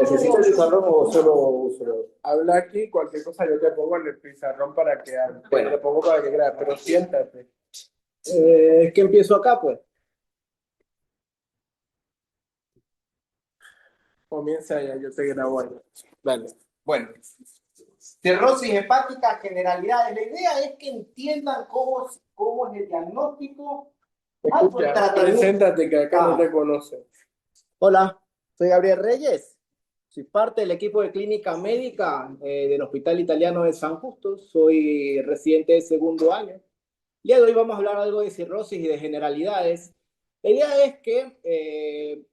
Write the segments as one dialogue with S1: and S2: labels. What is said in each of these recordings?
S1: ¿Necesitas el pizarrón o solo uso?
S2: Habla aquí, cualquier cosa yo te pongo en el pizarrón para que
S1: Bueno.
S2: te pongo para que creas, pero siéntate.
S1: Es que empiezo acá, pues.
S2: Comienza ya, yo te grabo ahí.
S1: Dale. Bueno, cirrosis hepática, generalidades. La idea es que entiendan cómo es el diagnóstico.
S2: Escucha, preséntate que acá no
S1: Ah,
S2: te conocen.
S1: hola, soy Gabriel Reyes. Soy parte del equipo de clínica médica del Hospital Italiano de San Justo. Soy residente de segundo año. El día de hoy vamos a hablar algo de cirrosis y de generalidades. La idea es que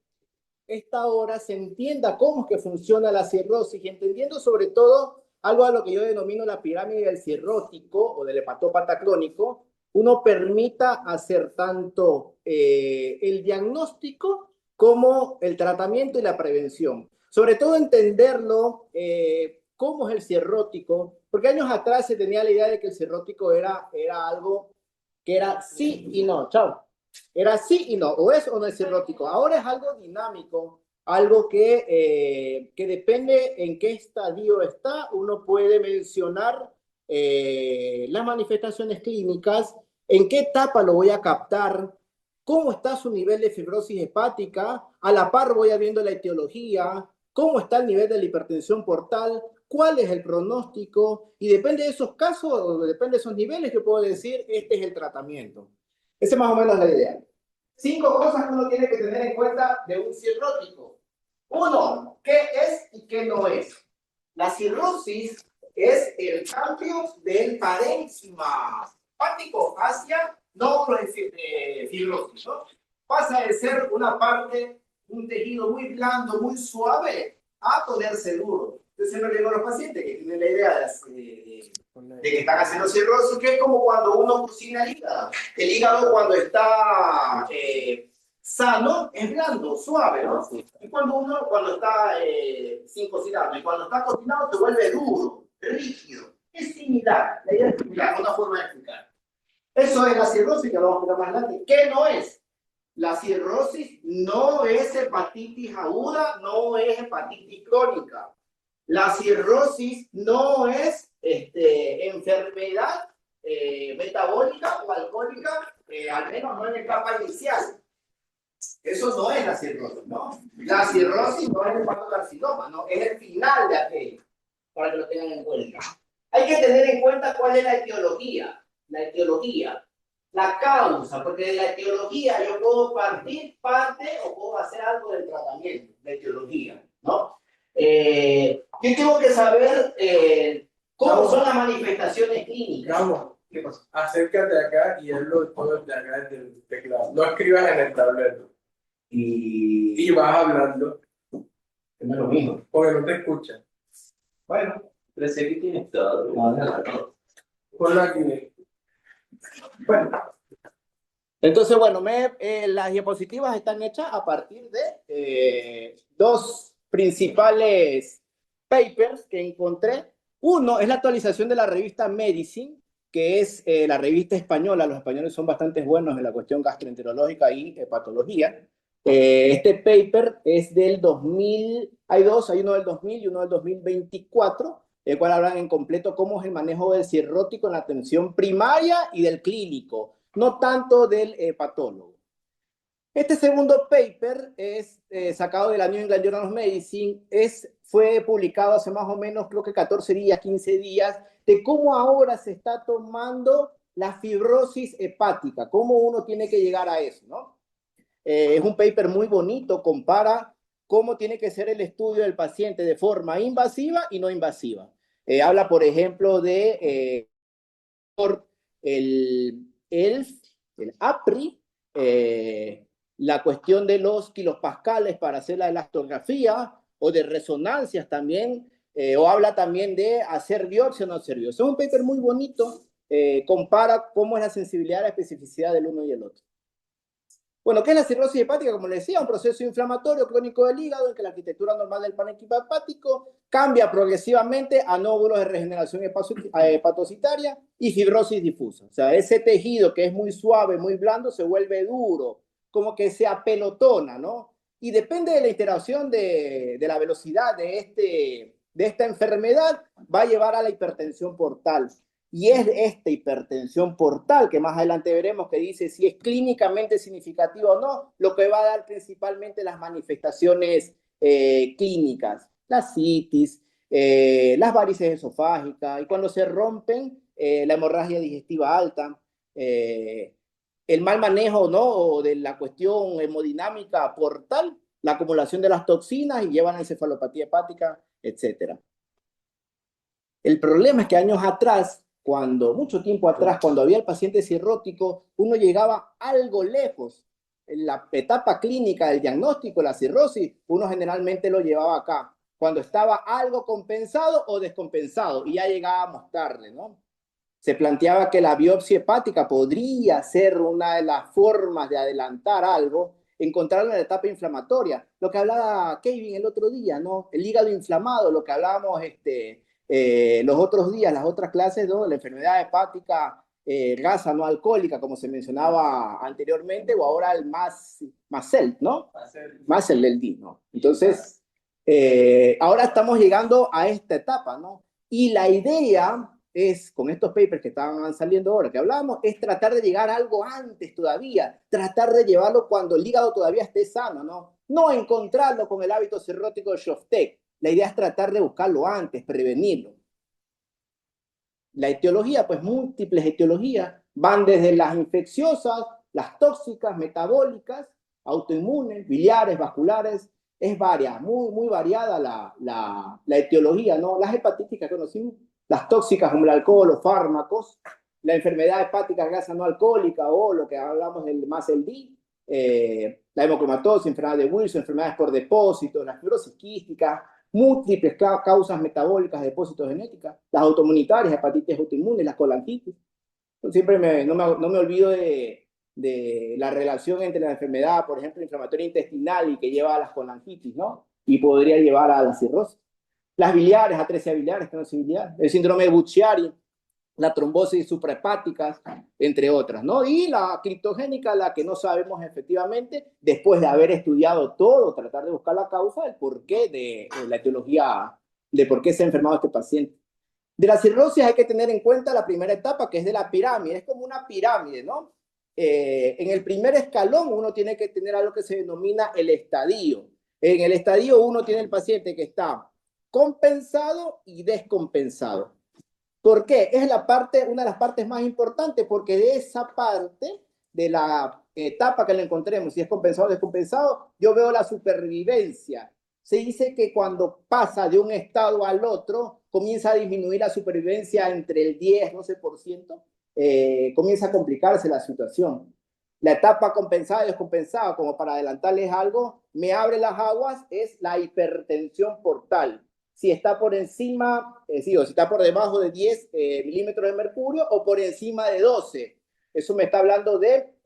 S1: esta hora se entienda cómo es que funciona la cirrosis y entendiendo sobre todo algo a lo que yo denomino la pirámide del cirrótico o del hepatópata crónico, uno permita hacer tanto el diagnóstico como el tratamiento y la prevención. Sobre todo entenderlo, cómo es el cirrótico, porque años atrás se tenía la idea de que el cirrótico era algo que era sí y no. Chao. Era sí y no, o es o no es cirrótico. Ahora es algo dinámico, algo que depende en qué estadio está. Uno puede mencionar las manifestaciones clínicas, en qué etapa lo voy a captar, cómo está su nivel de fibrosis hepática, a la par voy viendo la etiología, cómo está el nivel de la hipertensión portal, cuál es el pronóstico, y depende de esos casos, o depende de esos niveles, yo puedo decir, este es el tratamiento. Esa es más o menos la idea. 5 cosas que uno tiene que tener en cuenta de un cirrótico. Uno, ¿qué es y qué no es? La cirrosis es el cambio del parénquima hepático hacia no fibrosis, ¿no? Pasa de ser una parte, un tejido muy blando, muy suave, a ponerse duro. Entonces siempre le digo a los pacientes que tienen la idea de que están haciendo cirrosis, que es como cuando uno cocina el hígado. El hígado cuando está sano es blando, suave, ¿no? Y cuando está sin cocinar, y cuando está cocinado se vuelve duro, rígido. Es similar, la idea es similar, una forma de explicar. Eso es la cirrosis, que lo vamos a explicar más adelante. ¿Qué no es? La cirrosis no es hepatitis aguda, no es hepatitis crónica. La cirrosis no es enfermedad metabólica o alcohólica, al menos no en etapa inicial. Eso no es la cirrosis, ¿no? La cirrosis no es el hepatocarcinoma, no, es el final de aquello, para que lo tengan en cuenta. Hay que tener en cuenta cuál es la etiología, la causa, porque de la etiología yo puedo partir parte o puedo hacer algo del tratamiento, la etiología, ¿no? Yo tengo que saber cómo son las manifestaciones clínicas.
S2: Vamos,
S1: ¿Qué pasa?
S2: acércate acá y hazlo todo desde acá desde el teclado. No escribas en el tablero. Y vas hablando.
S1: No es lo mismo.
S2: Porque no te escuchan.
S1: Bueno,
S3: Pero sé que tienes todo.
S2: Ponlo aquí.
S1: bueno. Entonces, bueno, las diapositivas están hechas a partir de dos principales papers que encontré. Uno es la actualización de la revista Medicine, que es la revista española. Los españoles son bastante buenos en la cuestión gastroenterológica y hepatología. Este paper es del 2000, hay dos, hay uno del 2000 y uno del 2024, el cual hablan en completo cómo es el manejo del cirrótico en la atención primaria y del clínico, no tanto del patólogo. Este segundo paper es sacado de la New England Journal of Medicine, fue publicado hace más o menos, creo que 14 días, 15 días, de cómo ahora se está tomando la fibrosis hepática, cómo uno tiene que llegar a eso, ¿no? Es un paper muy bonito, compara cómo tiene que ser el estudio del paciente de forma invasiva y no invasiva. Habla, por ejemplo, de el APRI, la cuestión de los kilopascales para hacer la elastografía o de resonancias también, o habla también de hacer biopsia o no hacer biopsia. Es un paper muy bonito, compara cómo es la sensibilidad y la especificidad del uno y el otro. Bueno, ¿qué es la cirrosis hepática? Como les decía, un proceso inflamatorio crónico del hígado en que la arquitectura normal del parénquima hepático cambia progresivamente a nódulos de regeneración hepatocitaria y fibrosis difusa. O sea, ese tejido que es muy suave, muy blando, se vuelve duro, como que se apelotona, ¿no? y depende de la interacción de la velocidad de esta enfermedad, va a llevar a la hipertensión portal. Y es esta hipertensión portal, que más adelante veremos, que dice si es clínicamente significativa o no, lo que va a dar principalmente las manifestaciones clínicas, la citis, las varices esofágicas, y cuando se rompen, la hemorragia digestiva alta, el mal manejo, ¿no?, de la cuestión hemodinámica portal, la acumulación de las toxinas y llevan a encefalopatía hepática, etc. El problema es que años atrás, mucho tiempo atrás, cuando había el paciente cirrótico, uno llegaba algo lejos. En la etapa clínica del diagnóstico, la cirrosis, uno generalmente lo llevaba acá, cuando estaba algo compensado o descompensado, y ya llegábamos tarde, ¿no? Se planteaba que la biopsia hepática podría ser una de las formas de adelantar algo, encontrarlo en la etapa inflamatoria. Lo que hablaba Kevin el otro día, ¿no? El hígado inflamado, lo que hablábamos los otros días, las otras clases, ¿no? La enfermedad hepática gasa no alcohólica, como se mencionaba anteriormente, o ahora el MASL, ¿no? MASL del D, ¿no? Entonces, ahora estamos llegando a esta etapa, ¿no? Y la idea es, con estos papers que estaban saliendo ahora, que hablamos, es tratar de llegar a algo antes todavía, tratar de llevarlo cuando el hígado todavía esté sano, ¿no? No encontrarlo con el hábito cirrótico de Shoftek. La idea es tratar de buscarlo antes, prevenirlo. La etiología, pues múltiples etiologías, van desde las infecciosas, las tóxicas, metabólicas, autoinmunes, biliares, vasculares. Es muy variada la etiología, ¿no? Las hepatitis que conocimos, las tóxicas como el alcohol o fármacos, la enfermedad hepática grasa no alcohólica o lo que hablamos del MASLD, la hemocromatosis, enfermedad de Wilson, enfermedades por depósito, la fibrosis quística, múltiples causas metabólicas de depósitos genéticas, las autoinmunitarias, hepatitis autoinmunes, las colangitis. Siempre no me olvido de la relación entre la enfermedad, por ejemplo, inflamatoria intestinal y que lleva a las colangitis, ¿no? Y podría llevar a la cirrosis. Las biliares, atresia biliares, estenosis biliar, el síndrome de Buchiari, la trombosis suprahepáticas, entre otras, ¿no? Y la criptogénica, la que no sabemos efectivamente, después de haber estudiado todo, tratar de buscar la causa, el porqué de la etiología, de por qué se ha enfermado este paciente. De la cirrosis hay que tener en cuenta la primera etapa, que es de la pirámide. Es como una pirámide, ¿no? En el primer escalón uno tiene que tener algo que se denomina el estadio. En el estadio uno tiene el paciente que está compensado y descompensado. ¿Por qué? Es una de las partes más importantes, porque de esa parte, de la etapa que le encontremos, si es compensado o descompensado, yo veo la supervivencia. Se dice que cuando pasa de un estado al otro, comienza a disminuir la supervivencia entre el 10, 12%, comienza a complicarse la situación. La etapa compensada y descompensada, como para adelantarles algo, me abre las aguas, es la hipertensión portal. Si está por encima, o si está por debajo de 10 milímetros de mercurio o por encima de 12. Eso me está hablando de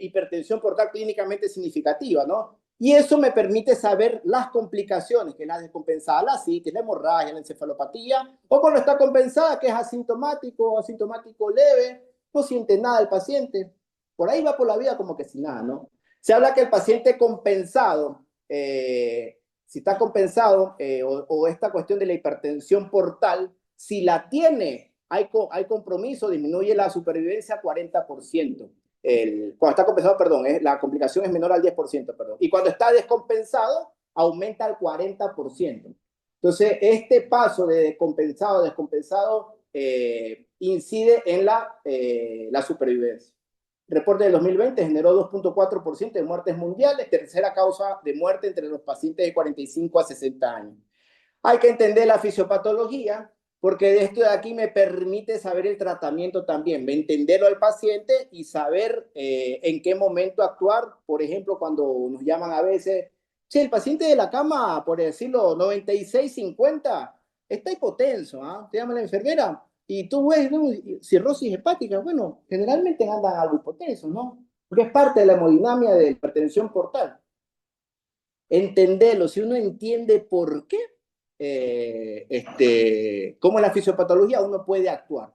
S1: hipertensión portal clínicamente significativa, ¿no? Y eso me permite saber las complicaciones, que es la descompensada, la citis, la hemorragia, la encefalopatía, o cuando está compensada, que es asintomático leve, no siente nada el paciente. Por ahí va por la vida como que sin nada, ¿no? Se habla que el paciente compensado, si está compensado o esta cuestión de la hipertensión portal, si la tiene, hay compromiso, disminuye la supervivencia a 40%. Cuando está compensado, perdón, la complicación es menor al 10%, perdón. Y cuando está descompensado, aumenta al 40%. Entonces, este paso de descompensado a descompensado incide en la supervivencia. El reporte del 2020 generó 2.4% de muertes mundiales, tercera causa de muerte entre los pacientes de 45 a 60 años. Hay que entender la fisiopatología, porque de esto de aquí me permite saber el tratamiento también, entenderlo al paciente y saber en qué momento actuar. Por ejemplo, cuando nos llaman a veces, si el paciente de la cama, por decirlo, 96-50, está hipotenso, ¿ah? Te llama la enfermera y tú ves, ¿no?, cirrosis hepática. Bueno, generalmente andan algo hipotensos, ¿no? Porque es parte de la hemodinamia de hipertensión portal. Entenderlo, si uno entiende por qué, cómo es la fisiopatología, uno puede actuar.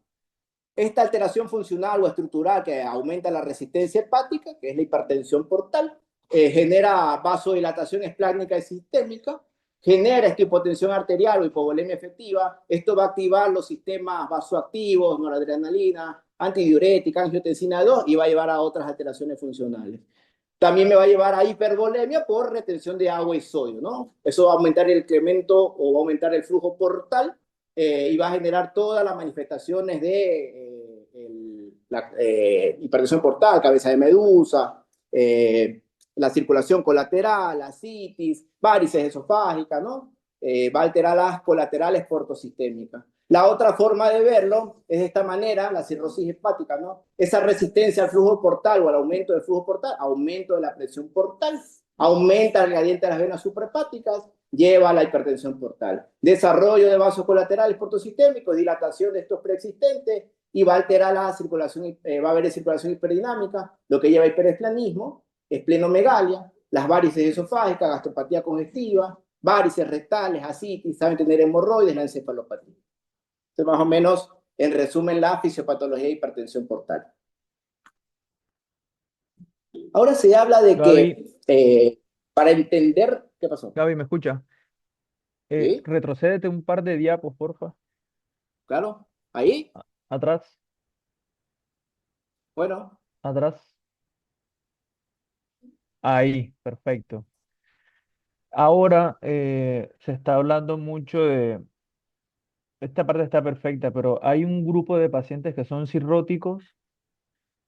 S1: Esta alteración funcional o estructural que aumenta la resistencia hepática, que es la hipertensión portal, genera vasodilatación esplácnica y sistémica, genera esta hipotensión arterial o hipovolemia efectiva. Esto va a activar los sistemas vasoactivos, noradrenalina, antidiurética, angiotensina 2 y va a llevar a otras alteraciones funcionales. También me va a llevar a hipervolemia por retención de agua y sodio, ¿no? Eso va a aumentar el incremento o va a aumentar el flujo portal y va a generar todas las manifestaciones de la hipertensión portal, cabeza de medusa, la circulación colateral, ascitis, varices esofágicas, ¿no? Va a alterar las colaterales portosistémicas. La otra forma de verlo es de esta manera, la cirrosis hepática, ¿no? Esa resistencia al flujo portal o al aumento del flujo portal, aumento de la presión portal, aumenta el gradiente de las venas suprahepáticas, lleva a la hipertensión portal. Desarrollo de vasos colaterales portosistémicos, dilatación de estos preexistentes y va a alterar la circulación, va a haber circulación hiperdinámica, lo que lleva a hiperesplanismo, esplenomegalia, las varices esofágicas, gastropatía congestiva, varices rectales, ascitis, saben tener hemorroides, la encefalopatía. Entonces, más o menos, en resumen, la fisiopatología de hipertensión portal. Ahora se habla de
S4: Gaby,
S1: que para entender... ¿Qué pasó?
S4: Gaby, ¿me escucha?
S1: ¿Sí?
S4: Retrocédete un par de diapos, porfa.
S1: ¿Claro? ¿Ahí?
S4: Atrás,
S1: Bueno.
S4: atrás. Ahí, perfecto. Ahora se está hablando mucho de, esta parte está perfecta, pero hay un grupo de pacientes que son cirróticos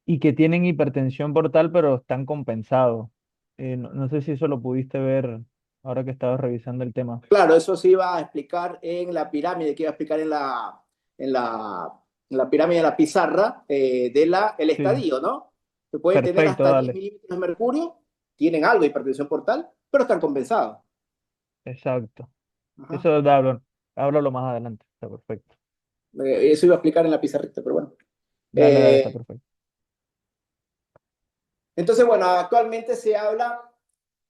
S4: y que tienen hipertensión portal, pero están compensados. No sé si eso lo pudiste ver ahora que estabas revisando el tema.
S1: Claro, eso se iba a explicar en la pirámide, que iba a explicar en la, en la pirámide de la pizarra el
S4: Sí,
S1: estadio, ¿no? Que pueden tener
S4: perfecto,
S1: hasta 10
S4: dale.
S1: milímetros de mercurio, tienen algo de hipertensión portal, pero están compensados.
S4: Exacto.
S1: Ajá.
S4: Eso háblalo más adelante. Está perfecto.
S1: Eso iba a explicar en la pizarrita, pero bueno.
S4: Dale, dale, está
S1: Eh,
S4: perfecto.
S1: entonces, bueno, actualmente se habla,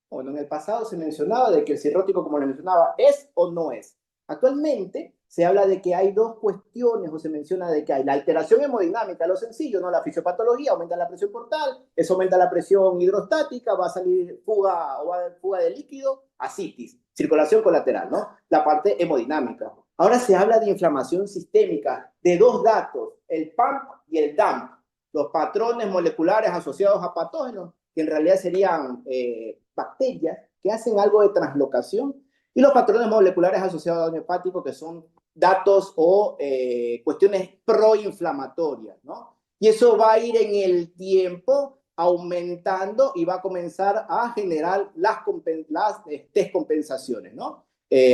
S1: bueno, en el pasado se mencionaba de que el cirrótico, como le mencionaba, es o no es. Actualmente se habla de que hay dos cuestiones, o se menciona de que hay la alteración hemodinámica, lo sencillo, ¿no? La fisiopatología, aumenta la presión portal, eso aumenta la presión hidrostática, va a salir fuga o va a haber fuga de líquido, ascitis, circulación colateral, ¿no? La parte hemodinámica. Ahora se habla de inflamación sistémica, de dos datos, el PAMP y el DAMP, los patrones moleculares asociados a patógenos, que en realidad serían bacterias que hacen algo de translocación, y los patrones moleculares asociados a daño hepático, que son datos o cuestiones proinflamatorias, ¿no? Y eso va a ir en el tiempo aumentando y va a comenzar a generar las descompensaciones, ¿no?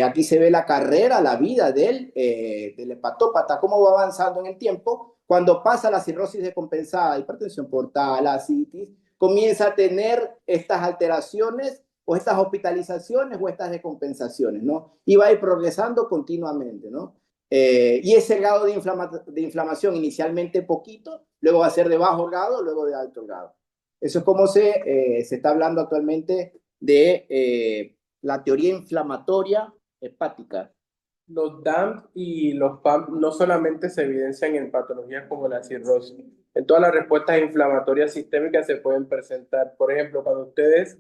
S1: Aquí se ve la carrera, la vida del hepatópata, cómo va avanzando en el tiempo. Cuando pasa la cirrosis descompensada, hipertensión portal, ascitis, comienza a tener estas alteraciones o estas hospitalizaciones o estas descompensaciones, ¿no? Y va a ir progresando continuamente, ¿no? Y ese grado de inflamación inicialmente poquito, luego va a ser de bajo grado, luego de alto grado. Eso es como se está hablando actualmente de la teoría inflamatoria hepática.
S2: Los DAMP y los PAMP no solamente se evidencian en patologías como la cirrosis. En todas las respuestas inflamatorias sistémicas se pueden presentar. Por ejemplo, cuando ustedes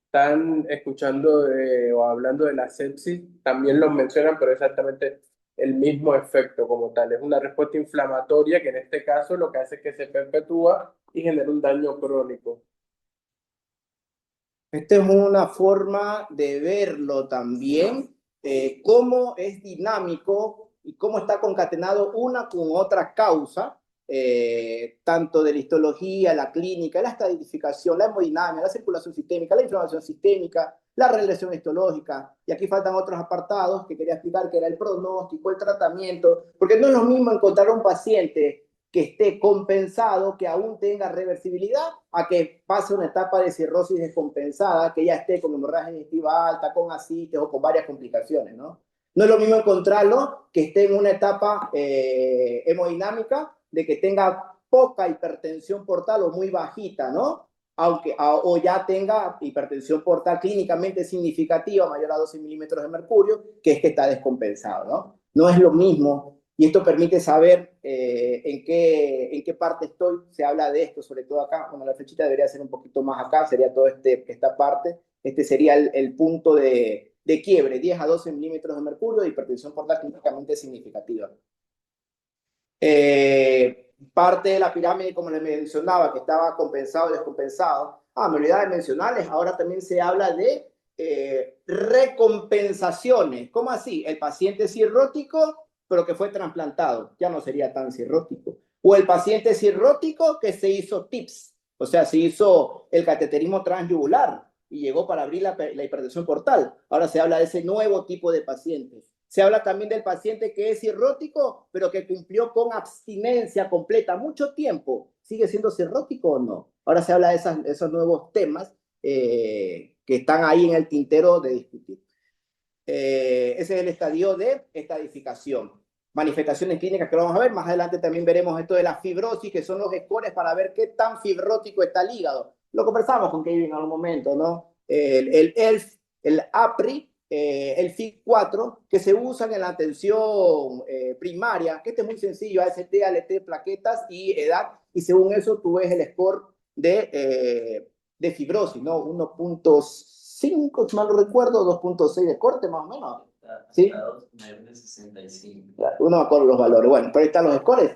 S2: están escuchando o hablando de la sepsis, también los mencionan, pero exactamente el mismo efecto como tal. Es una respuesta inflamatoria que en este caso lo que hace es que se perpetúa y genera un daño crónico.
S1: Esta es una forma de verlo también, cómo es dinámico y cómo está concatenado una con otra causa, tanto de la histología, la clínica, la estadificación, la hemodinámica, la circulación sistémica, la inflamación sistémica, la relación histológica. Y aquí faltan otros apartados que quería explicar, que era el pronóstico, el tratamiento, porque no es lo mismo encontrar un paciente que esté compensado, que aún tenga reversibilidad, a que pase una etapa de cirrosis descompensada, que ya esté con hemorragia digestiva alta, con ascites o con varias complicaciones, ¿no? No es lo mismo encontrarlo que esté en una etapa hemodinámica, de que tenga poca hipertensión portal o muy bajita, ¿no? O ya tenga hipertensión portal clínicamente significativa, mayor a 12 milímetros de mercurio, que es que está descompensado, ¿no? No es lo mismo Y esto permite saber en qué parte estoy. Se habla de esto, sobre todo acá. Bueno, la flechita debería ser un poquito más acá, sería toda esta parte. Este sería el punto de quiebre, 10 a 12 milímetros de mercurio de hipertensión portal clínicamente significativa. Parte de la pirámide, como les mencionaba, que estaba compensado y descompensado. Me olvidaba de mencionarles, ahora también se habla de recompensaciones. ¿Cómo así? El paciente cirrótico, pero que fue trasplantado, ya no sería tan cirrótico. O el paciente cirrótico que se hizo TIPS, o sea, se hizo el cateterismo transyugular y llegó para abrir la hipertensión portal. Ahora se habla de ese nuevo tipo de pacientes. Se habla también del paciente que es cirrótico, pero que cumplió con abstinencia completa mucho tiempo. ¿Sigue siendo cirrótico o no? Ahora se habla de esos nuevos temas que están ahí en el tintero de discutir. Ese es el estadio de estadificación. Manifestaciones clínicas que lo vamos a ver. Más adelante también veremos esto de la fibrosis, que son los scores para ver qué tan fibrótico está el hígado. Lo conversamos con Kevin en algún momento, ¿no? El ELF, el APRI, el FIC4, que se usan en la atención primaria, que este es muy sencillo, AST, ALT, plaquetas y edad, y según eso tú ves el score de fibrosis, ¿no? 1.5, si mal no recuerdo, 2.6 de corte más o menos. ¿Sí?
S3: Mayor de 65.
S1: Uno me acuerdo los valores. Bueno, pero ahí están los scores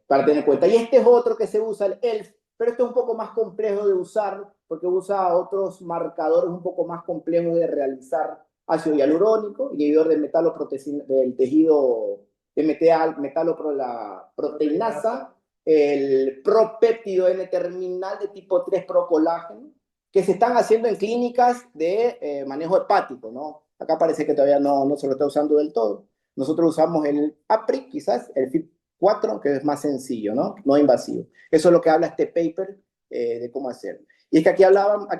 S1: para tener en cuenta. Y este es otro que se usa, el ELF, pero este es un poco más complejo de usar porque usa otros marcadores un poco más complejos de realizar. Ácido hialurónico, inhibidor del del tejido de metaloproteinasa, el propéptido N-terminal de tipo 3 procolágeno, que se están haciendo en clínicas de manejo hepático, ¿no? Acá parece que todavía no se lo está usando del todo. Nosotros usamos el APRI, quizás, el FIP4, que es más sencillo, ¿no? No invasivo. Eso es lo que habla este paper de cómo hacerlo. Y es que aquí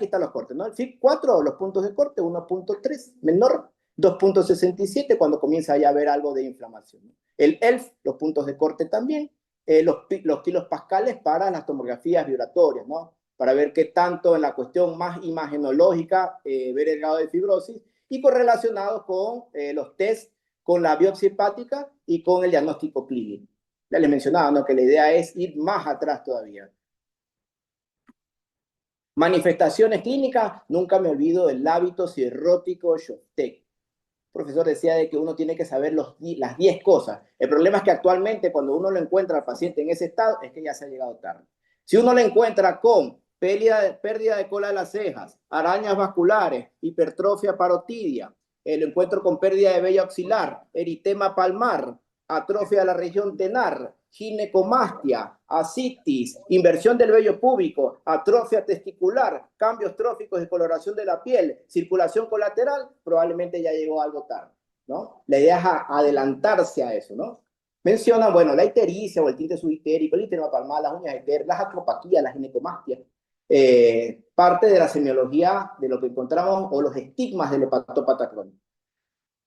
S1: están los cortes, ¿no? El FIP4, los puntos de corte, 1.3 menor, 2.67 cuando comienza ya a haber algo de inflamación. El ELF, los puntos de corte también, los kilos pascales para las tomografías vibratorias, ¿no? Para ver qué tanto en la cuestión más imagenológica, ver el grado de fibrosis, y correlacionados con los test, con la biopsia hepática y con el diagnóstico clínico. Ya les mencionaba, ¿no? Que la idea es ir más atrás todavía. Manifestaciones clínicas, nunca me olvido del hábito cirrótico Shostak. El profesor decía de que uno tiene que saber las 10 cosas. El problema es que actualmente cuando uno lo encuentra al paciente en ese estado es que ya se ha llegado tarde. Si uno lo encuentra con pérdida de cola de las cejas, arañas vasculares, hipertrofia parotidia, el encuentro con pérdida de vello axilar, eritema palmar, atrofia de la región tenar, ginecomastia, ascitis, inversión del vello púbico, atrofia testicular, cambios tróficos de coloración de la piel, circulación colateral, probablemente ya llegó algo tarde, ¿no? La idea es adelantarse a eso, ¿no? Mencionan, bueno, la ictericia o el tinte subictérico, el ítero palmar, las uñas de las atropatías, la ginecomastia, parte de la semiología de lo que encontramos o los estigmas del hepatopata crónico.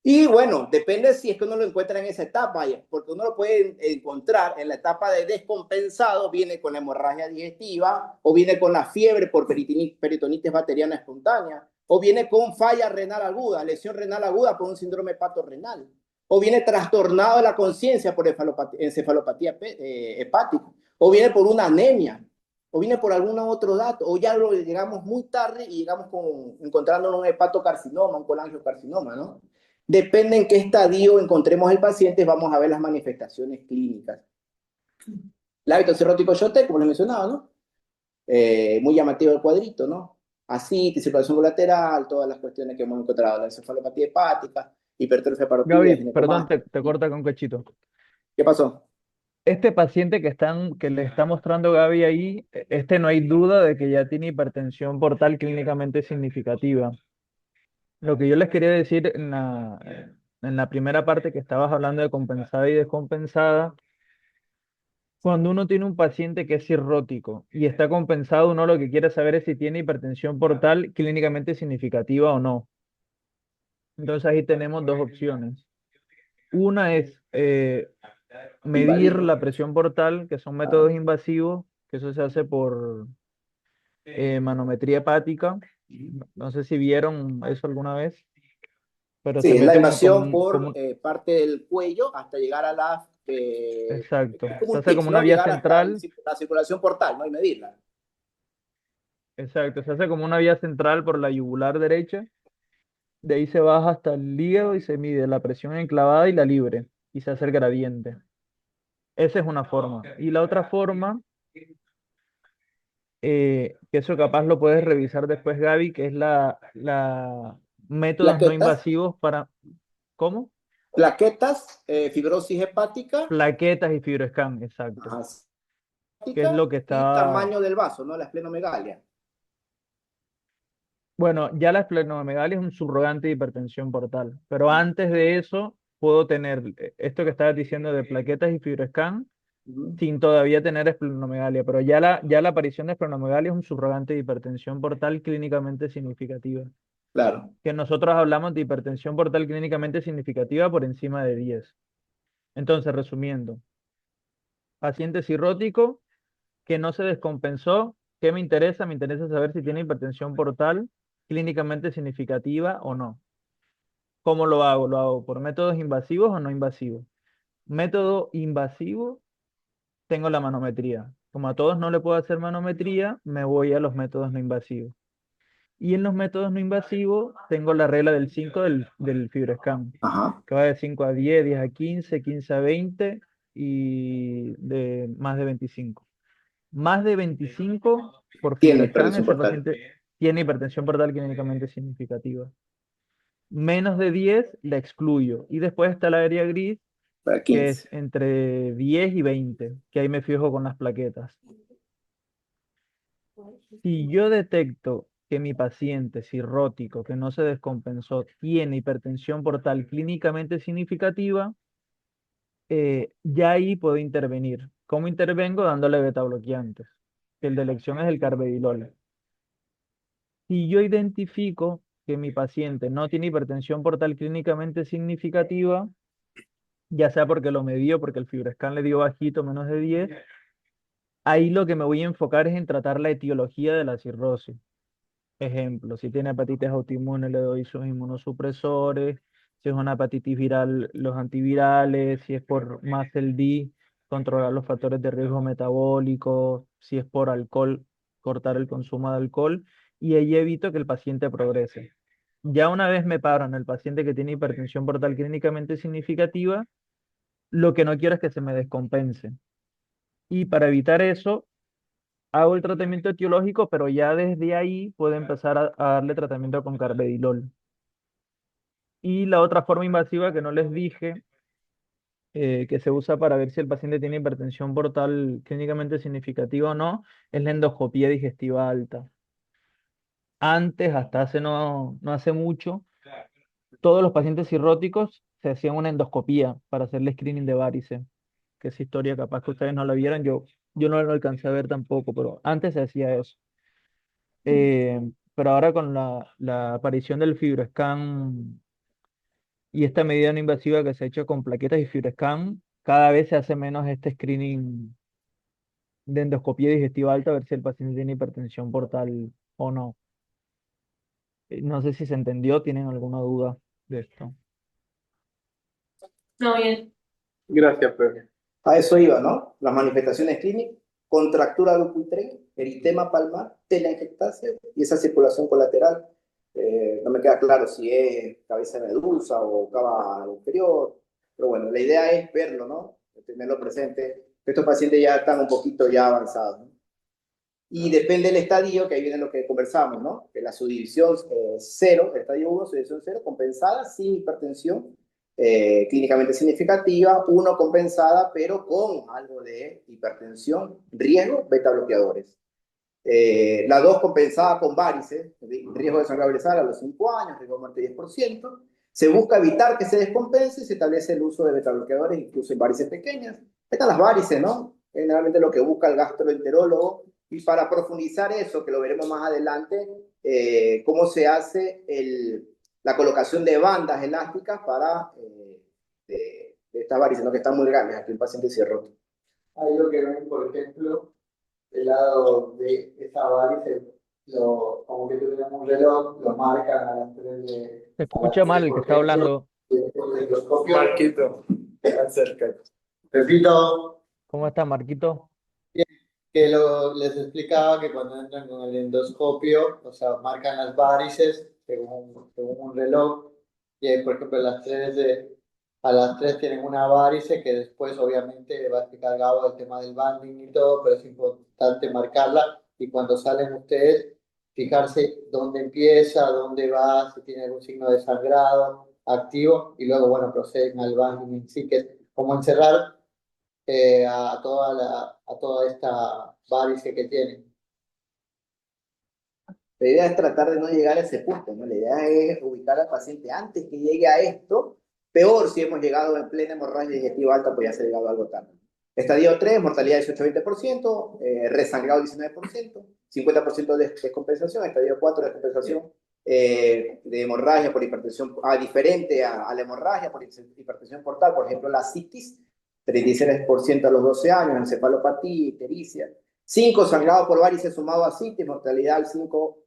S1: Y bueno, depende si es que uno lo encuentra en esa etapa, porque uno lo puede encontrar en la etapa de descompensado, viene con la hemorragia digestiva, o viene con la fiebre por peritonitis bacteriana espontánea, o viene con falla renal aguda, lesión renal aguda por un síndrome hepatorrenal, o viene trastornado de la conciencia por encefalopatía hepática, o viene por una anemia, o viene por algún otro dato, o ya lo llegamos muy tarde y llegamos encontrando un hepatocarcinoma, un colangiocarcinoma, ¿no? Depende en qué estadio encontremos el paciente, vamos a ver las manifestaciones clínicas. El hábito cirrótico Shostak, como les mencionaba, ¿no? Muy llamativo el cuadrito, ¿no? Así, circulación colateral, todas las cuestiones que hemos encontrado, la encefalopatía hepática, hipertrofia parotídea,
S4: Gaby, perdón,
S1: ginecomastia.
S4: te corta con cachito.
S1: ¿Qué pasó?
S4: Este paciente que le está mostrando Gaby ahí, este no hay duda de que ya tiene hipertensión portal clínicamente significativa. Lo que yo les quería decir en la primera parte que estabas hablando de compensada y descompensada, cuando uno tiene un paciente que es cirrótico y está compensado, uno lo que quiere saber es si tiene hipertensión portal clínicamente significativa o no. Entonces ahí tenemos dos opciones. Una es medir la presión portal, que son métodos invasivos, que eso se hace por manometría hepática. No sé si vieron eso alguna vez. pero se
S1: Sí, es la
S4: mete
S1: invasión
S4: como
S1: por parte del cuello hasta llegar a la...
S4: exacto,
S1: es como
S4: se
S1: un
S4: hace
S1: tips,
S4: como una
S1: ¿no?
S4: vía
S1: Llegar hasta
S4: central,
S1: la circulación portal, ¿no? Y medirla.
S4: exacto, se hace como una vía central por la yugular derecha, de ahí se baja hasta el hígado y se mide la presión enclavada y la libre, y se hace el gradiente. Esa es una forma. Y la otra forma, que eso capaz lo puedes revisar después, Gaby, que es la métodos no
S1: Plaquetas,
S4: invasivos para, ¿cómo?
S1: plaquetas, fibrosis hepática,
S4: Plaquetas y fibroscan, exacto,
S1: ajá,
S4: que es lo que
S1: y
S4: está,
S1: tamaño del vaso, ¿no? La esplenomegalia.
S4: bueno, ya la esplenomegalia es un subrogante de hipertensión portal, pero antes de eso puedo tener esto que estabas diciendo de plaquetas y fibroscan
S1: Ujú.
S4: sin todavía tener esplenomegalia, pero ya la aparición de esplenomegalia es un subrogante de hipertensión portal clínicamente significativa,
S1: Claro.
S4: que nosotros hablamos de hipertensión portal clínicamente significativa por encima de 10. Entonces, resumiendo, paciente cirrótico que no se descompensó, ¿qué me interesa? Me interesa saber si tiene hipertensión portal clínicamente significativa o no. ¿Cómo lo hago? ¿Lo hago por métodos invasivos o no invasivos? Método invasivo, tengo la manometría. Como a todos no le puedo hacer manometría, me voy a los métodos no invasivos. Y en los métodos no invasivos tengo la regla del 5 del FibroScan,
S1: Ajá.
S4: que va de 5 a 10, 10 a 15, 15 a 20 y de más de 25. Más de 25 por
S1: Tiene
S4: FibroScan,
S1: hipertensión
S4: ese
S1: portal.
S4: paciente tiene hipertensión portal clínicamente significativa. Menos de 10 la excluyo. Y después está la área gris,
S1: Para
S4: que es
S1: 15.
S4: entre 10 y 20, que ahí me fijo con las plaquetas. Si yo detecto que mi paciente cirrótico que no se descompensó tiene hipertensión portal clínicamente significativa, ya ahí puedo intervenir. ¿Cómo intervengo? Dándole beta bloqueantes. El de elección es el carvedilol. Si yo identifico que mi paciente no tiene hipertensión portal clínicamente significativa, ya sea porque lo medió, porque el FibroScan le dio bajito, menos de 10, ahí lo que me voy a enfocar es en tratar la etiología de la cirrosis. Ejemplo, si tiene hepatitis autoinmune, le doy sus inmunosupresores. Si es una hepatitis viral, los antivirales. Si es por mast D, controlar los factores de riesgo metabólico. Si es por alcohol, cortar el consumo de alcohol. Y ahí evito que el paciente progrese. Ya una vez me paro en el paciente que tiene hipertensión portal clínicamente significativa, lo que no quiero es que se me descompense. Y para evitar eso, hago el tratamiento etiológico, pero ya desde ahí puedo empezar a darle tratamiento con carvedilol. Y la otra forma invasiva que no les dije, que se usa para ver si el paciente tiene hipertensión portal clínicamente significativa o no, es la endoscopía digestiva alta. Antes, hasta hace no hace mucho, todos los pacientes cirróticos se hacían una endoscopía para hacerle screening de varices, que esa historia capaz que ustedes no la vieran, yo no lo alcancé a ver tampoco, pero antes se hacía eso. Eh, pero ahora con la aparición del FibroScan y esta medida no invasiva que se ha hecho con plaquetas y FibroScan, cada vez se hace menos este screening de endoscopía digestiva alta a ver si el paciente tiene hipertensión portal o no. No sé si se entendió, ¿tienen alguna duda de esto?
S3: No, bien.
S2: Gracias, Pepe.
S1: A eso iba, ¿no? Las manifestaciones clínicas, contractura Dupuytren, eritema palmar, telangiectasia y esa circulación colateral. No me queda claro si es cabeza de medusa o cava inferior, pero bueno, la idea es verlo, ¿no? Tenerlo presente. Estos pacientes ya están un poquito ya avanzados, ¿no? Y depende del estadio, que ahí viene lo que conversamos, ¿no? Que la subdivisión 0, el estadio 1, subdivisión 0, compensada, sin hipertensión clínicamente significativa, 1 compensada, pero con algo de hipertensión, riesgo, beta bloqueadores. La 2 compensada con varices, riesgo de sangre abrazal a los 5 años, riesgo de muerte 10%. Se busca evitar que se descompense y se establece el uso de beta bloqueadores, incluso en varices pequeñas. Están las varices, ¿no? Generalmente lo que busca el gastroenterólogo. Y para profundizar eso, que lo veremos más adelante, cómo se hace la colocación de bandas elásticas para de estas varices, ¿no? Que están muy grandes, aquí el paciente se roto.
S5: Ahí lo que ven, por ejemplo, el lado de esa varice, como que tú tenemos un reloj, lo marcan a las 3
S4: Se
S5: a las
S4: escucha mal
S5: 3,
S4: el que
S5: por
S4: está
S5: ejemplo,
S4: hablando.
S5: el endoscopio.
S2: Marquito, acércate.
S5: Repito,
S4: ¿Cómo está, Marquito?
S5: que les explicaba que cuando entran con el endoscopio, o sea, marcan las varices según un reloj, y por ejemplo a las 3 tienen una varice que después obviamente va a explicar Gabo el tema del banding y todo, pero es importante marcarla y cuando salen ustedes, fijarse dónde empieza, dónde va, si tiene algún signo de sangrado activo, y luego, bueno, proceden al banding en sí, que es como encerrar a toda esta varice que tiene.
S1: La idea es tratar de no llegar a ese punto, ¿no? La idea es ubicar al paciente antes que llegue a esto. Peor si hemos llegado en plena hemorragia digestiva alta, pues ya se ha llegado a algo tarde. Estadio 3, mortalidad 18-20%, resangrado 19%, 50% de descompensación. Estadio 4, descompensación de hemorragia por hipertensión, diferente a la hemorragia por hipertensión portal, por ejemplo, la citis, 36% a los 12 años, encefalopatía, ictericia. 5, sangrado por varices sumado a citis, mortalidad al 5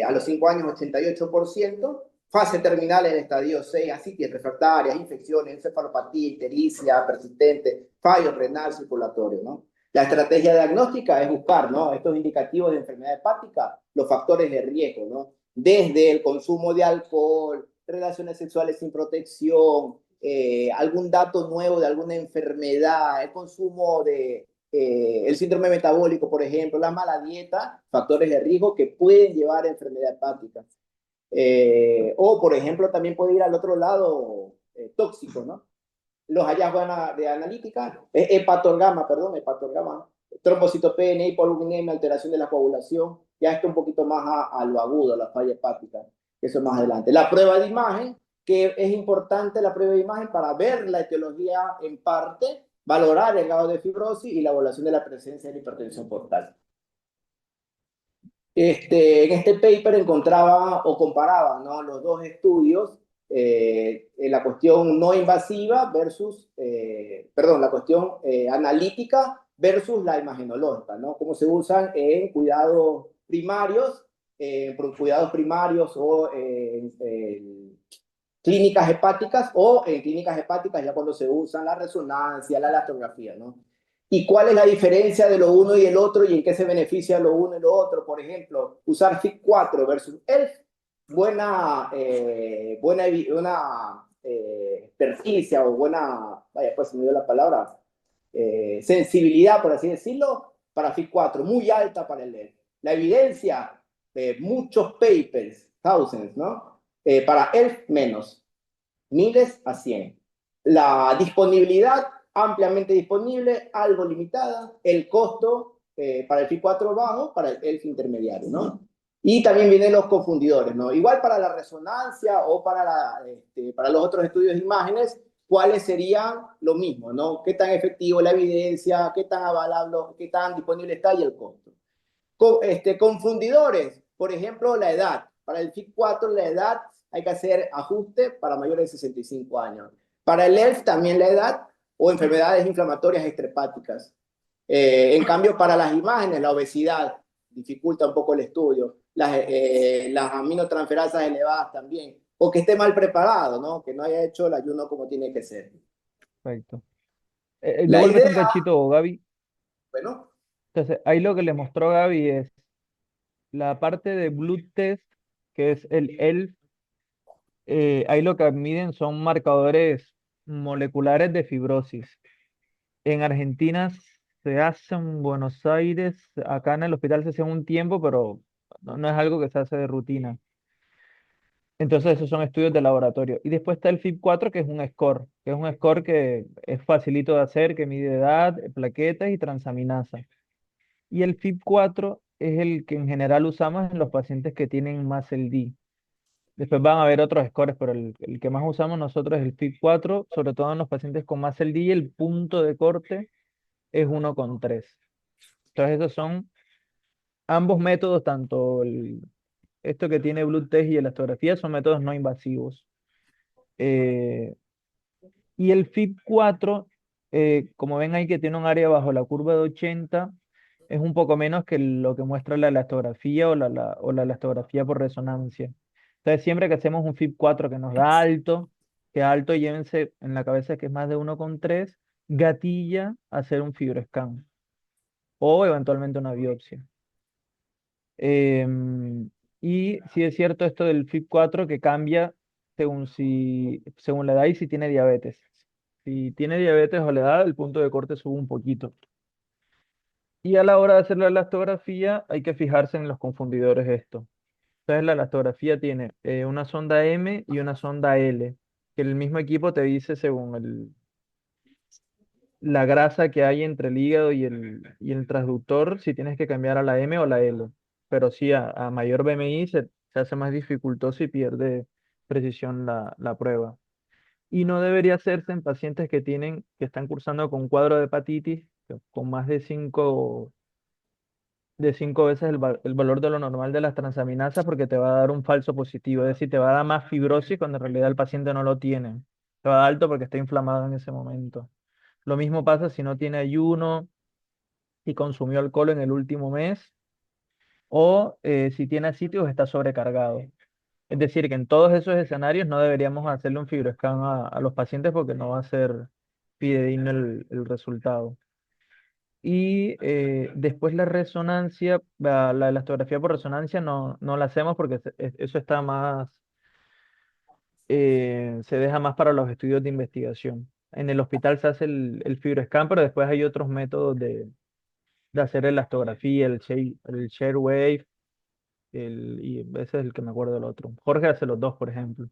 S1: a los 5 años 88%, fase terminal en estadio 6, asitis refractarias, infecciones, encefalopatía, ictericia persistente, fallo renal circulatorio, ¿no? La estrategia diagnóstica es buscar, ¿no?, estos indicativos de enfermedad hepática, los factores de riesgo, ¿no?, desde el consumo de alcohol, relaciones sexuales sin protección, algún dato nuevo de alguna enfermedad, el consumo de el síndrome metabólico, por ejemplo, la mala dieta, factores de riesgo que pueden llevar a enfermedad hepática. O, por ejemplo, también puede ir al otro lado tóxico, ¿no? Los hallazgos de analítica, hepatorgama, trombocitopenia, hipoluminemia, alteración de la coagulación, ya esto un poquito más a lo agudo, la falla hepática, eso más adelante. La prueba de imagen, que es importante la prueba de imagen para ver la etiología en parte, valorar el grado de fibrosis y la evaluación de la presencia de hipertensión portal. En este paper encontraba o comparaba, ¿no?, los dos estudios, en la cuestión no invasiva versus, la cuestión analítica versus la imagenológica, ¿no? Cómo se usan en cuidados primarios o en clínicas hepáticas, o en clínicas hepáticas ya cuando se usan la resonancia, la elastografía, ¿no? ¿Y cuál es la diferencia de lo uno y el otro y en qué se beneficia lo uno y lo otro? Por ejemplo, usar FIC4 versus ELF, buena experticia o buena, vaya, pues se me dio la palabra, sensibilidad, por así decirlo, para FIC4, muy alta para el ELF. La evidencia, muchos papers, thousands, ¿no? Para ELF menos, miles a 100. La disponibilidad, ampliamente disponible, algo limitada. El costo para el FI4 bajo, para el ELF intermediario, ¿no? Y también vienen los confundidores, ¿no? Igual para la resonancia o para los otros estudios de imágenes, ¿cuáles serían lo mismo, ¿no? ¿Qué tan efectivo la evidencia? ¿Qué tan avalable? ¿Qué tan disponible está? Y el costo. Confundidores, por ejemplo, la edad. Para el FIC4, la edad hay que hacer ajuste para mayores de 65 años. Para el ELF también la edad o enfermedades inflamatorias extrahepáticas. En cambio, para las imágenes, la obesidad dificulta un poco el estudio. Las aminotransferasas elevadas también. O que esté mal preparado, ¿no? Que no haya hecho el ayuno como tiene que ser.
S4: Perfecto.
S1: La
S4: Devuélvete un
S1: idea,
S4: cachito, Gaby.
S1: bueno,
S4: Entonces, ahí lo que le mostró Gaby es la parte de Blood Test, que es el ELF. Ahí lo que miden son marcadores moleculares de fibrosis. En Argentina se hace en Buenos Aires, acá en el hospital se hace un tiempo, pero no es algo que se hace de rutina. Entonces esos son estudios de laboratorio. Y después está el FIB4, que es un score, que es facilito de hacer, que mide edad, plaquetas y transaminasa. Y el FIB4 es el que en general usamos en los pacientes que tienen más el D. Después van a haber otros scores, pero el que más usamos nosotros es el FIB4, sobre todo en los pacientes con más el D, y el punto de corte es 1,3. Entonces esos son ambos métodos, tanto esto que tiene Blood Test y elastografía, son métodos no invasivos. Eh, y el FIB4, como ven ahí que tiene un área bajo la curva de 80, es un poco menos que lo que muestra la elastografía o la elastografía por resonancia. Entonces, siempre que hacemos un FIB4 que nos da alto, que alto llévense en la cabeza que es más de 1,3, gatilla hacer un FibroScan o eventualmente una biopsia. Em, y sí es cierto esto del FIB4 que cambia según la edad y si tiene diabetes. Si tiene diabetes o la edad, el punto de corte sube un poquito. Y a la hora de hacer la elastografía hay que fijarse en los confundidores esto. Entonces la elastografía tiene una sonda M y una sonda L, que el mismo equipo te dice según la grasa que hay entre el hígado y el transductor, si tienes que cambiar a la M o la L. Pero sí, a mayor BMI se hace más dificultoso y pierde precisión la prueba. Y no debería hacerse en pacientes que están cursando con cuadro de hepatitis, con más de 5 veces el valor de lo normal de las transaminasas, porque te va a dar un falso positivo, es decir, te va a dar más fibrosis cuando en realidad el paciente no lo tiene. Te va a dar alto porque está inflamado en ese momento. Lo mismo pasa si no tiene ayuno y consumió alcohol en el último mes, o si tiene ascites está sobrecargado. Es decir, que en todos esos escenarios no deberíamos hacerle un fibroscan a los pacientes porque no va a ser fidedigno el resultado. Y después la resonancia, la elastografía por resonancia no la hacemos porque eso está más, se deja más para los estudios de investigación. En el hospital se hace el fibroscan, pero después hay otros métodos de hacer elastografía, el share wave, y ese es el que me acuerdo del otro. Jorge hace los dos, por ejemplo.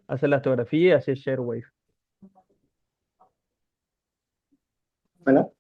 S4: Hace elastografía y hace share wave.
S1: Bueno,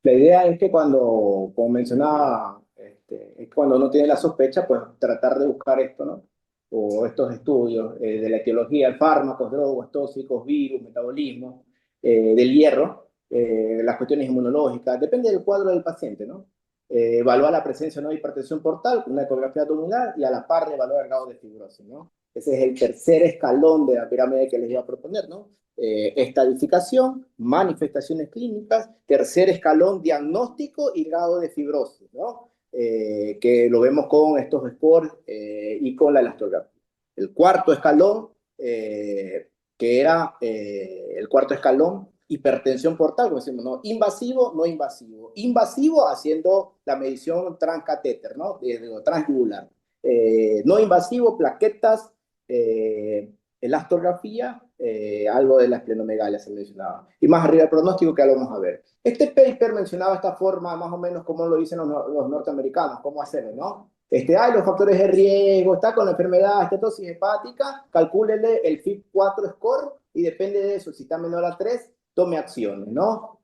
S1: la idea es que cuando, como mencionaba, es que cuando uno tiene la sospecha, pues tratar de buscar esto, ¿no? O estos estudios de la etiología, fármacos, drogas, tóxicos, virus, metabolismo, del hierro, las cuestiones inmunológicas, depende del cuadro del paciente, ¿no? Evaluar la presencia o no de hipertensión portal con una ecografía abdominal y a la par de evaluar el grado de fibrosis, ¿no? Ese es el tercer escalón de la pirámide que les iba a proponer, ¿no? Estadificación, manifestaciones clínicas, tercer escalón, diagnóstico y grado de fibrosis, ¿no? Que lo vemos con estos scores y con la elastografía. El cuarto escalón, que era el cuarto escalón, hipertensión portal, como decimos, ¿no? Invasivo, no invasivo. Invasivo haciendo la medición transcatéter, ¿no? Transjugular. No invasivo, plaquetas, elastografía, algo de la esplenomegalia se mencionaba. Y más arriba el pronóstico que lo vamos a ver. Este paper mencionaba esta forma, más o menos como lo dicen los norteamericanos, cómo hacerlo, ¿no? Hay los factores de riesgo, está con la enfermedad, estatosis hepática, calcúlele el FIB4 score y depende de eso, si está menor a 3, tome acciones, ¿no?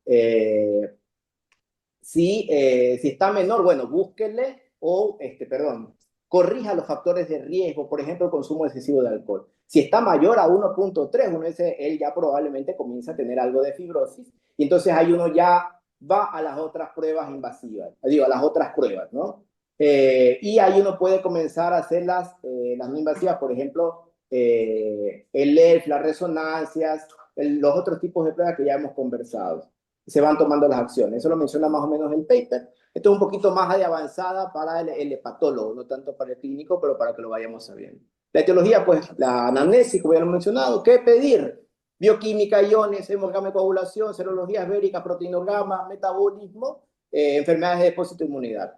S1: Si está menor, bueno, búsquenle o, perdón, corrija los factores de riesgo, por ejemplo, el consumo excesivo de alcohol. Si está mayor a 1,3, uno dice, él ya probablemente comienza a tener algo de fibrosis, y entonces ahí uno ya va a las otras pruebas invasivas, digo, a las otras pruebas, ¿no? Y ahí uno puede comenzar a hacer las no invasivas, por ejemplo, el ELF, las resonancias, los otros tipos de pruebas que ya hemos conversado. Se van tomando las acciones. Eso lo menciona más o menos el paper. Esto es un poquito más de avanzada para el hepatólogo, no tanto para el clínico, pero para que lo vayamos sabiendo. La etiología, pues, la anamnesis, como ya lo he mencionado, ¿qué pedir? Bioquímica, iones, hemograma de coagulación, serologías véricas, proteinograma, metabolismo, enfermedades de depósito de inmunidad.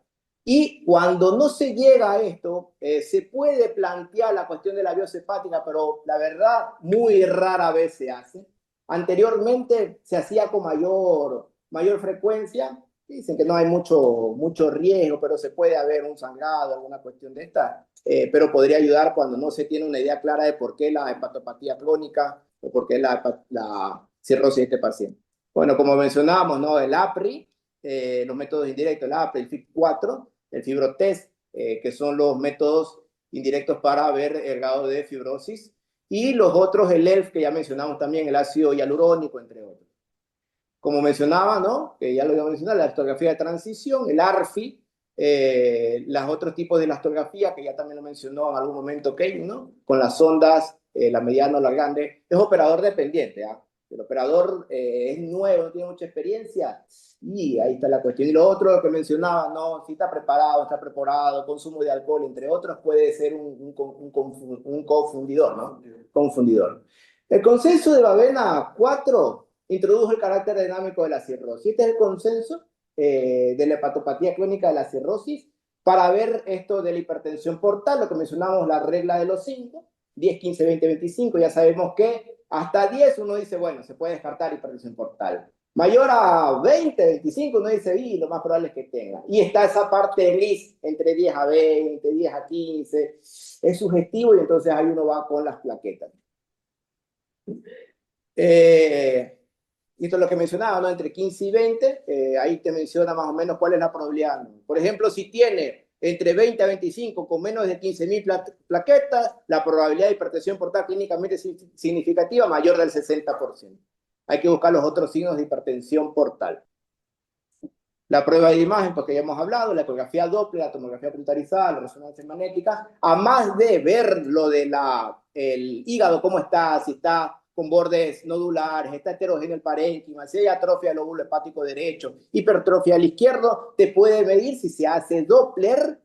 S1: Y cuando no se llega a esto, se puede plantear la cuestión de la biopsia hepática, pero la verdad, muy rara vez se hace. Anteriormente se hacía con mayor frecuencia. Dicen que no hay mucho riesgo, pero se puede haber un sangrado, alguna cuestión de esta, pero podría ayudar cuando no se tiene una idea clara de por qué la hepatopatía crónica o por qué la cirrosis de este paciente. Bueno, como mencionábamos, ¿no? El APRI, los métodos indirectos, el APRI, el FIB4, el fibrotest, que son los métodos indirectos para ver el grado de fibrosis, y los otros, el ELF, que ya mencionamos también, el ácido hialurónico, entre otros. Como mencionaba, ¿no? Que ya lo iba a mencionar, la elastografía de transición, el ARFI, los otros tipos de elastografía, que ya también lo mencionó en algún momento Kevin, ¿no? Con las sondas, la mediana o la grande, es operador dependiente, ¿ah? el operador es nuevo, no tiene mucha experiencia, y ahí está la cuestión. Y lo otro, lo que mencionaba, no, si está preparado, está preparado, consumo de alcohol, entre otros, puede ser un confundidor, ¿no? Confundidor. El consenso de Bavena 4 introdujo el carácter dinámico de la cirrosis. Este es el consenso de la hepatopatía crónica de la cirrosis para ver esto de la hipertensión portal, lo que mencionamos, la regla de los 5, 10, 15, 20, 25, ya sabemos que hasta 10 uno dice, bueno, se puede descartar hipertensión portal. Mayor a 20, 25, uno dice, y lo más probable es que tenga. Y está esa parte gris, entre 10 a 20, 10 a 15, es sugestivo y entonces ahí uno va con las plaquetas. Y esto es lo que mencionaba, ¿no? Entre 15 y 20, ahí te menciona más o menos cuál es la probabilidad, ¿no? Por ejemplo, si tiene entre 20 a 25 con menos de 15.000 plaquetas, la probabilidad de hipertensión portal clínicamente significativa mayor del 60%. Hay que buscar los otros signos de hipertensión portal. La prueba de imagen, porque ya hemos hablado, la ecografía Doppler, la tomografía computarizada, la resonancia magnética, a más de ver lo de el hígado, cómo está, si está con bordes nodulares, está heterogéneo el parénquima, si hay atrofia del lóbulo hepático derecho, hipertrofia al izquierdo, te puede medir si se hace Doppler,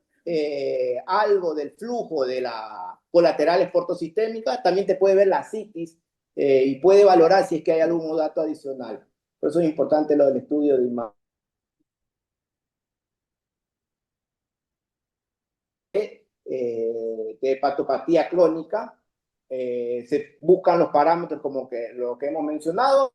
S1: algo del flujo de la colaterales portosistémicas, también te puede ver la citis y puede valorar si es que hay algún dato adicional. Por eso es importante lo del estudio de imagen. De hepatopatía crónica, se buscan los parámetros como que lo que hemos mencionado.